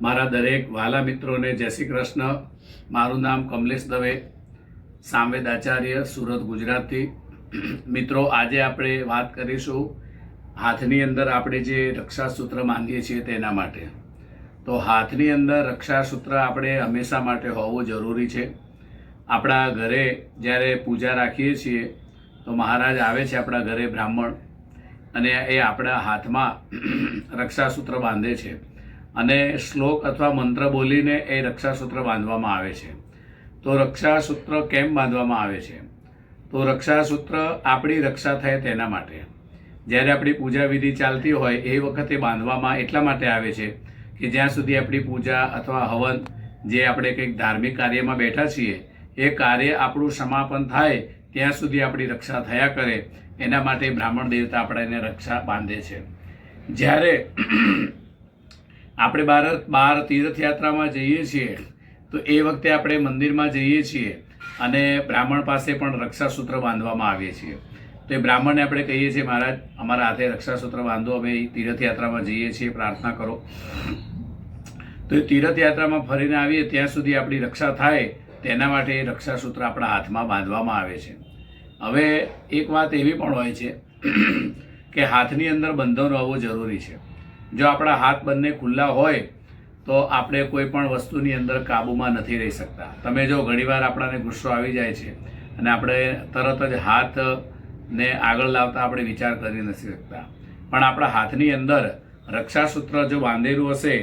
મારા દરેક વાલા મિત્રોને જય શ્રી કૃષ્ણ। મારું નામ કમલેશ દવે, સામવેદ આચાર્ય, સુરત, ગુજરાતથી। મિત્રો, આજે આપણે વાત કરીશું હાથની અંદર આપણે જે રક્ષાસૂત્ર બાંધીએ છીએ તેના માટે। તો હાથની અંદર રક્ષાસૂત્ર આપણે હંમેશા માટે હોવું જરૂરી છે। આપણા ઘરે જ્યારે પૂજા રાખીએ છીએ તો મહારાજ આવે છે આપણા ઘરે, બ્રાહ્મણ, અને એ આપણા હાથમાં રક્ષાસૂત્ર બાંધે છે અને શ્લોક અથવા મંત્ર બોલીને એ રક્ષાસૂત્ર બાંધવામાં આવે છે। તો રક્ષાસૂત્ર કેમ બાંધવામાં આવે છે? તો રક્ષાસૂત્ર આપણી રક્ષા થાય તેના માટે। જ્યારે આપણી પૂજા વિધિ ચાલતી હોય એ વખતે બાંધવામાં એટલા માટે આવે છે કે જ્યાં સુધી આપણી પૂજા અથવા હવન, જે આપણે કંઈક ધાર્મિક કાર્યમાં બેઠા છીએ, એ કાર્ય આપણું સમાપન થાય ત્યાં સુધી આપણી રક્ષા થયા કરે, એના માટે બ્રાહ્મણ દેવતા આપણે એને રક્ષા બાંધે છે। જ્યારે આપણે બહાર તીર્થયાત્રામાં જઈએ છીએ તો એ વખતે આપણે મંદિરમાં જઈએ છીએ અને બ્રાહ્મણ પાસે પણ રક્ષાસૂત્ર બાંધવામાં આવીએ છીએ। તો એ બ્રાહ્મણને આપણે કહીએ છીએ, મહારાજ અમારા હાથે રક્ષાસૂત્ર બાંધો, અમે તીર્થયાત્રામાં જઈએ છીએ, પ્રાર્થના કરો। તો એ તીર્થયાત્રામાં ફરીને આવીએ ત્યાં સુધી આપણી રક્ષા થાય તેના માટે એ રક્ષાસૂત્ર આપણા હાથમાં બાંધવામાં આવે છે। હવે એક વાત એવી પણ હોય છે કે હાથની અંદર બંધન હોવું જરૂરી છે। જો આપણા હાથ બંને ખુલ્લા હોય તો આપણે કોઈ પણ વસ્તુની અંદર કાબૂમાં નથી રહી શકતા। તમે જો ઘણીવાર આપણાને ગુસ્સો આવી જાય છે અને આપણે તરત જ હાથને આગળ લાવતા આપણે વિચાર કરી નથી શકતા, પણ આપણા હાથની અંદર રક્ષાસૂત્ર જો બાંધેલું હશે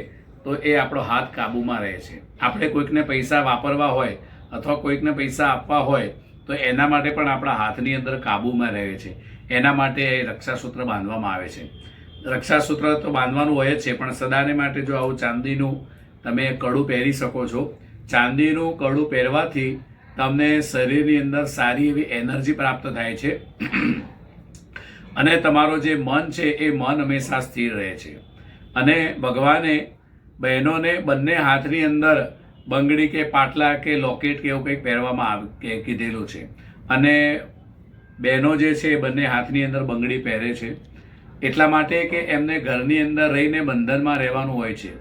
તો એ આપણો હાથ કાબૂમાં રહે છે। આપણે કોઈકને પૈસા વાપરવા હોય અથવા કોઈકને પૈસા આપવા હોય તો એના માટે પણ આપણા હાથની અંદર કાબૂમાં રહે છે। એના માટે રક્ષાસૂત્ર બાંધવામાં આવે છે। રક્ષાસૂત્ર તો બાંધવાનું હોય જ છે, પણ સદાને માટે જો આવું ચાંદીનું તમે કડું પહેરી શકો છો। ચાંદીનું કડું પહેરવાથી તમને શરીરની અંદર સારી એવી એનર્જી પ્રાપ્ત થાય છે અને તમારો જે મન છે એ મન હંમેશા સ્થિર રહે છે। અને ભગવાને બહેનોને બંને હાથની અંદર બંગડી કે પાટલા કે લોકેટ કે એવું કંઈક પહેરવામાં કીધેલું છે, અને બહેનો જે છે એ બંને હાથની અંદર બંગડી પહેરે છે એટલા માટે કે એમને ઘરની અંદર રહીને બંધનમાં રહેવાનું હોય છે।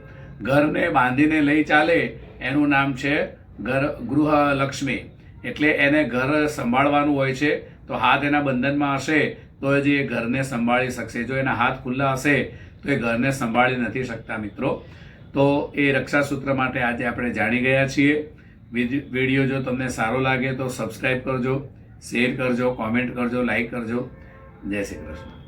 ઘરને બાંધીને લઈ ચાલે એનું નામ છે ગૃહલક્ષ્મી, એટલે એને ઘર સંભાળવાનું હોય છે। તો હાથ એના બંધનમાં હશે તો જ એ ઘરને સંભાળી શકશે। જો એના હાથ ખુલ્લા હશે તો એ ઘરને સંભાળી નથી શકતા। મિત્રો, તો એ રક્ષાસૂત્ર માટે આજે આપણે જાણી ગયા છીએ। વિડીયો જો તમને સારો લાગે તો સબસ્ક્રાઈબ કરજો, શેર કરજો, કોમેન્ટ કરજો, લાઈક કરજો। જય શ્રી કૃષ્ણ।